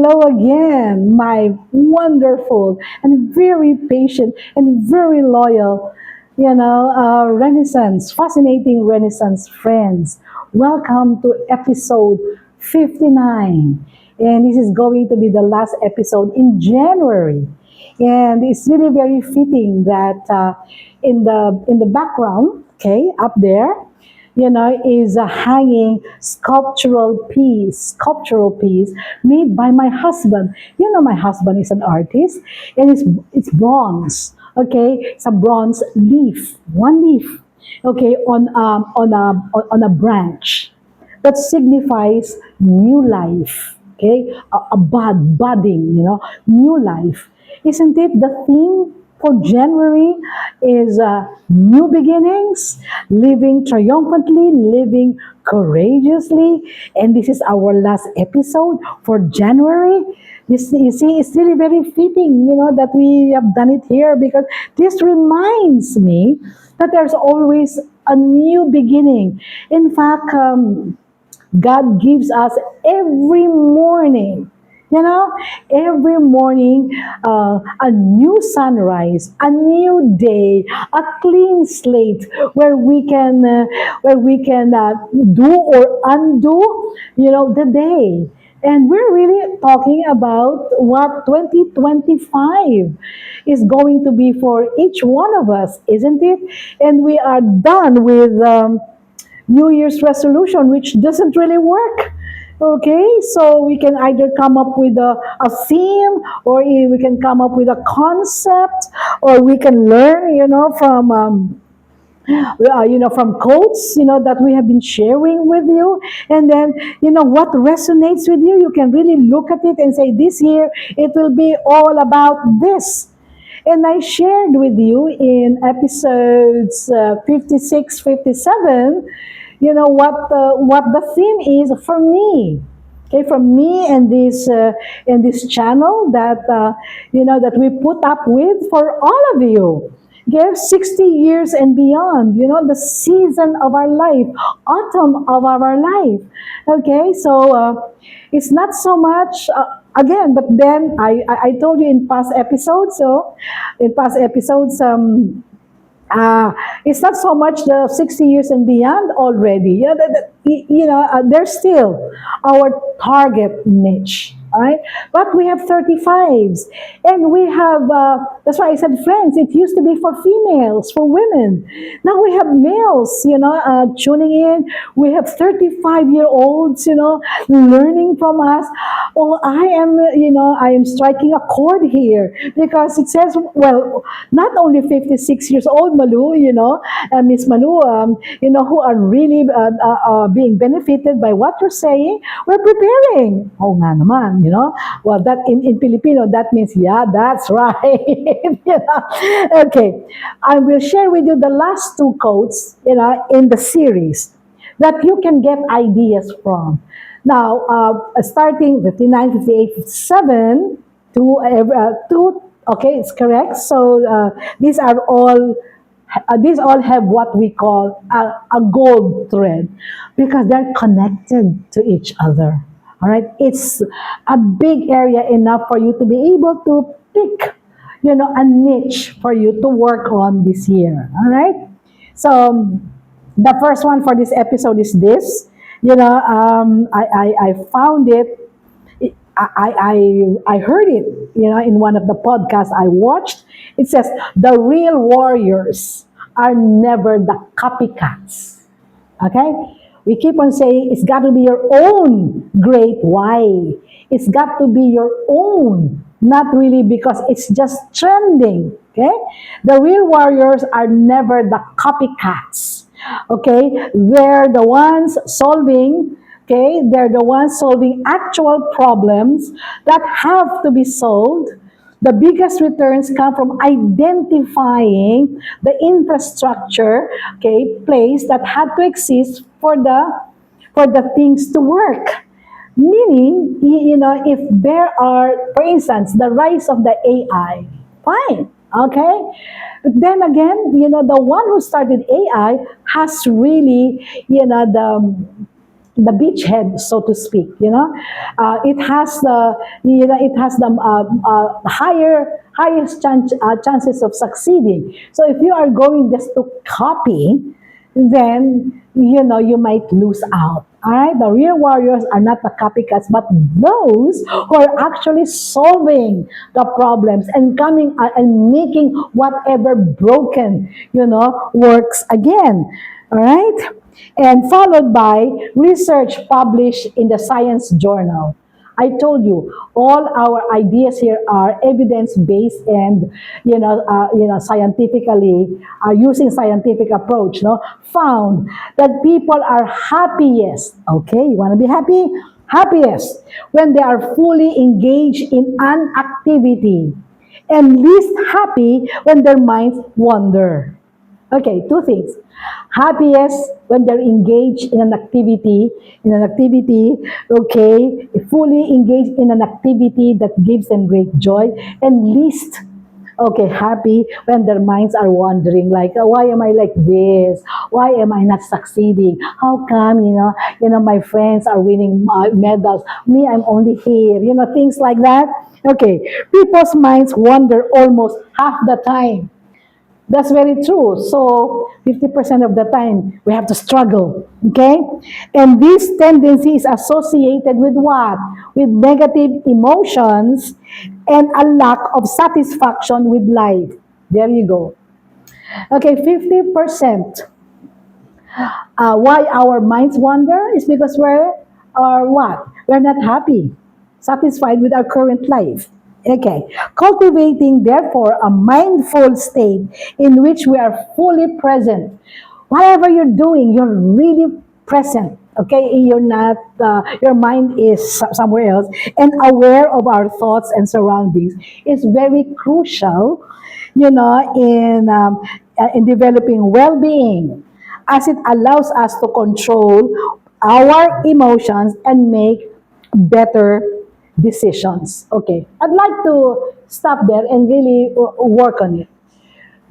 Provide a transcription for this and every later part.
hello again, my wonderful and very patient and very loyal, fascinating Renaissance friends. Welcome to episode 59. And this is going to be the last episode in January. And it's really very fitting that in the background, okay, up there, is a hanging sculptural piece made by my husband. My husband is an artist, and it's bronze. Okay, it's a bronze leaf, one leaf. Okay, on a branch that signifies new life. Okay, a budding, new life. Isn't it the theme for January is new beginnings, living triumphantly, living courageously. And this is our last episode for January. You see, it's really very fitting, that we have done it here because this reminds me that there's always a new beginning. In fact, God gives us every morning, every morning, a new sunrise, a new day, a clean slate where we can do or undo, the day. And we're really talking about what 2025 is going to be for each one of us, isn't it? And we are done with New Year's resolution, which doesn't really work. Okay, so we can either come up with a theme, or we can come up with a concept, or we can learn, from quotes, that we have been sharing with you. And then, what resonates with you, you can really look at it and say, this year, it will be all about this. And I shared with you in episodes 56, 57, what the theme is for me. Okay, from me and this channel that we put up with for all of you. Give 60 years and beyond, the season of our life, autumn of our life. Okay, so it's not so much, again, but then I told you in past episodes, it's not so much the 60 years and beyond already. There's still our target niche. All right, but we have 35s, and we have. That's why I said, friends. It used to be for females, for women. Now we have males, tuning in. We have 35-year-olds, learning from us. Oh, I am striking a chord here because it says, well, not only 56 years old, Malu, Miss Malu, who are really being benefited by what you're saying. We're preparing. Oh, nga naman. Well, that in Filipino, that means, yeah, that's right. Okay, I will share with you the last two quotes, in the series that you can get ideas from. Now, starting 59, 58, 57 to okay, it's correct. So these all have what we call a gold thread because they're connected to each other. All right, it's a big area enough for you to be able to pick, a niche for you to work on this year. All right, so the first one for this episode is this. I found it. I heard it, in one of the podcasts I watched. It says the real warriors are never the copycats. Okay? We keep on saying it's got to be your own great why. It's got to be your own, not really because it's just trending. Okay? The real warriors are never the copycats. Okay? They're the ones solving. Okay? They're the ones solving actual problems that have to be solved. The biggest returns come from identifying the infrastructure, okay, place that had to exist for the things to work. Meaning, if there are, for instance, the rise of the AI, fine, okay? But then again, the one who started AI has really, the beachhead, so to speak. It has the highest chances of succeeding. So if you are going just to copy, then you might lose out. All right, the real warriors are not the copycats, but those who are actually solving the problems and coming and making whatever broken, works again. All right, and followed by research published in the Science Journal. I told you, all our ideas here are evidence-based and scientifically using scientific approach. No, found that people are happiest. Okay, you want to be happy? Happiest when they are fully engaged in an activity, and least happy when their minds wander. Okay, two things. Happiest when they're engaged in an activity, okay, fully engaged in an activity that gives them great joy, and least, okay, happy when their minds are wandering, like, "Oh, why am I like this? Why am I not succeeding? How come, my friends are winning medals, me, I'm only here," things like that. Okay, people's minds wander almost half the time. That's very true. So 50% of the time we have to struggle. Okay? And this tendency is associated with what? With negative emotions and a lack of satisfaction with life. There you go. Okay, 50%. Why our minds wander is because we're or what? We're not happy, satisfied with our current life. Okay, cultivating therefore a mindful state in which we are fully present. Whatever you're doing, you're really present. Okay, you're not. Your mind is somewhere else, and aware of our thoughts and surroundings is very crucial. In developing well-being, as it allows us to control our emotions and make better decisions. Okay, I'd like to stop there and really work on it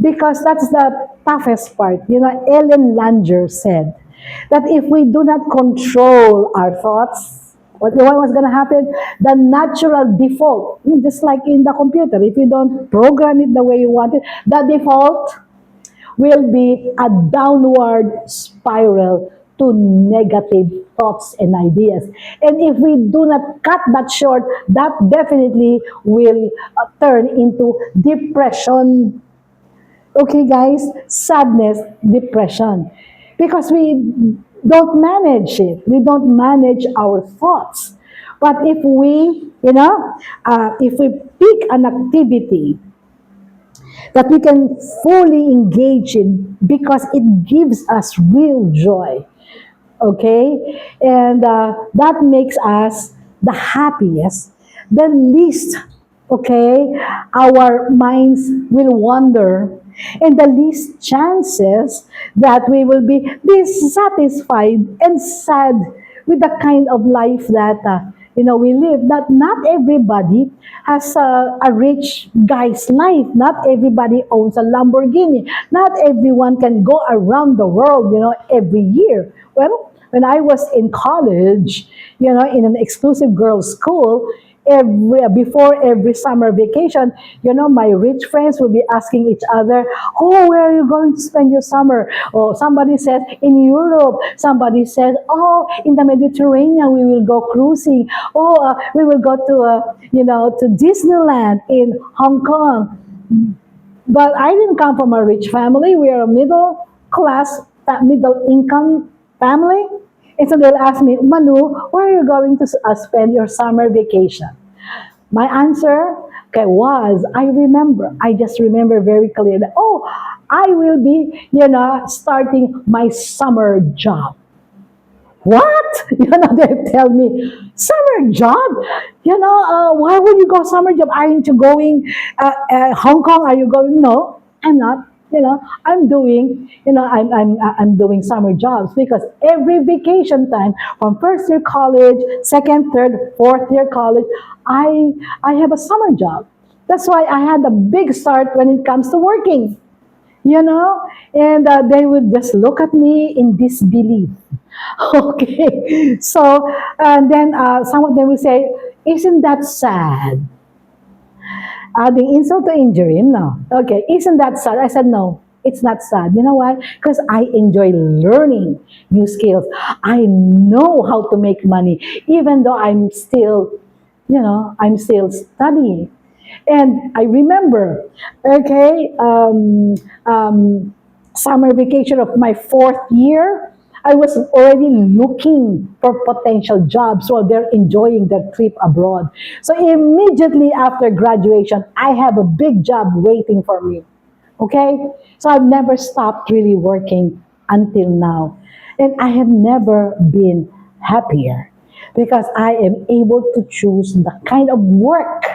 because that's the toughest part. Ellen Langer said that if we do not control our thoughts, what was going to happen? The natural default, just like in the computer, if you don't program it the way you want it, the default will be a downward spiral to negative thoughts and ideas. And if we do not cut that short, that definitely will turn into depression. Okay, guys? Sadness, depression. Because we don't manage it. We don't manage our thoughts. But if we pick an activity that we can fully engage in because it gives us real joy. Okay? And that makes us the happiest, the least, okay, our minds will wander, and the least chances that we will be dissatisfied and sad with the kind of life that we live. Not everybody has a rich guy's life. Not everybody owns a Lamborghini. Not everyone can go around the world, every year. Well, when I was in college, in an exclusive girls' school, before every summer vacation, my rich friends will be asking each other, "Oh, where are you going to spend your summer?" Oh, somebody says in Europe. Somebody says, "Oh, in the Mediterranean, we will go cruising. Oh, we will go to Disneyland in Hong Kong." But I didn't come from a rich family. We are a middle class, middle income family. And so they'll ask me, "Manu, where are you going to spend your summer vacation?" My answer, okay, I just remember very clearly, "Oh, I will be, starting my summer job." What? They tell me, "Summer job? Why would you go summer job? Aren't you going Hong Kong? Are you going?" "No, I'm not. I'm doing, I'm doing summer jobs because every vacation time from first year college, second, third, fourth year college, I have a summer job. That's why I had a big start when it comes to working, and they would just look at me in disbelief. Okay, so and then some of them will say, "Isn't that sad?" Adding insult to injury, no. Okay, isn't that sad? I said, no, it's not sad. You know why? Because I enjoy learning new skills. I know how to make money, even though I'm still studying. And I remember, okay, summer vacation of my fourth year, I was already looking for potential jobs while they're enjoying their trip abroad. So immediately after graduation, I have a big job waiting for me. Okay? So I've never stopped really working until now. And I have never been happier because I am able to choose the kind of work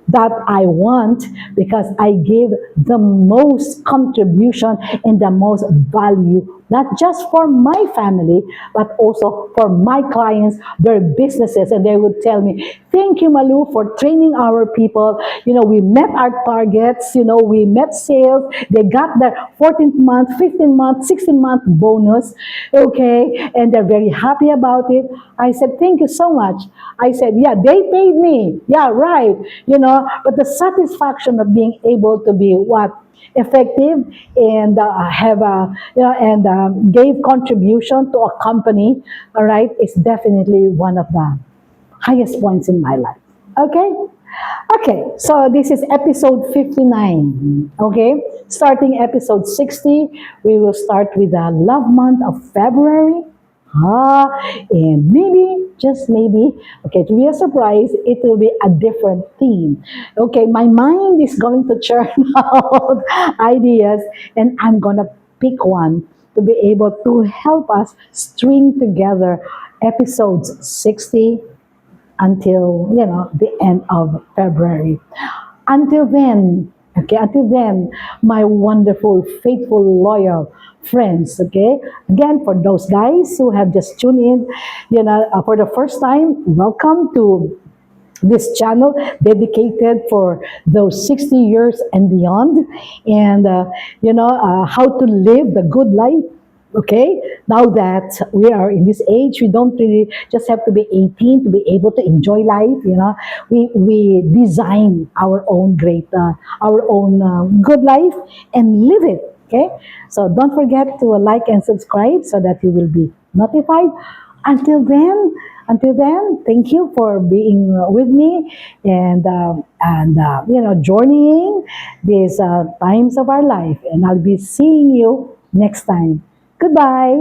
that I want because I give the most contribution and the most value, not just for my family, but also for my clients, their businesses. And they would tell me, thank you, Malu, for training our people. We met our targets, we met sales. They got their 14th month, 15th month, 16th month bonus. Okay. And they're very happy about it. I said, thank you so much. I said, yeah, they paid me. Yeah, right. But the satisfaction of being able to be what? Effective and have a, and gave contribution to a company, all right, is definitely one of the highest points in my life. Okay? Okay, so this is episode 59. Okay, starting episode 60, we will start with the love month of February. Ah, and maybe, just maybe, okay, to be a surprise, it will be a different theme. Okay, my mind is going to churn out ideas, and I'm gonna pick one to be able to help us string together episodes 60 until the end of February. Until then, my wonderful, faithful, loyal friends. Okay, again, for those guys who have just tuned in, for the first time, welcome to this channel dedicated for those 60 years and beyond, and how to live the good life. Okay, now that we are in this age, we don't really just have to be 18 to be able to enjoy life. We design our own good life and live it. Okay, so don't forget to like and subscribe so that you will be notified. Until then, thank you for being with me and journeying these times of our life. And I'll be seeing you next time. Goodbye.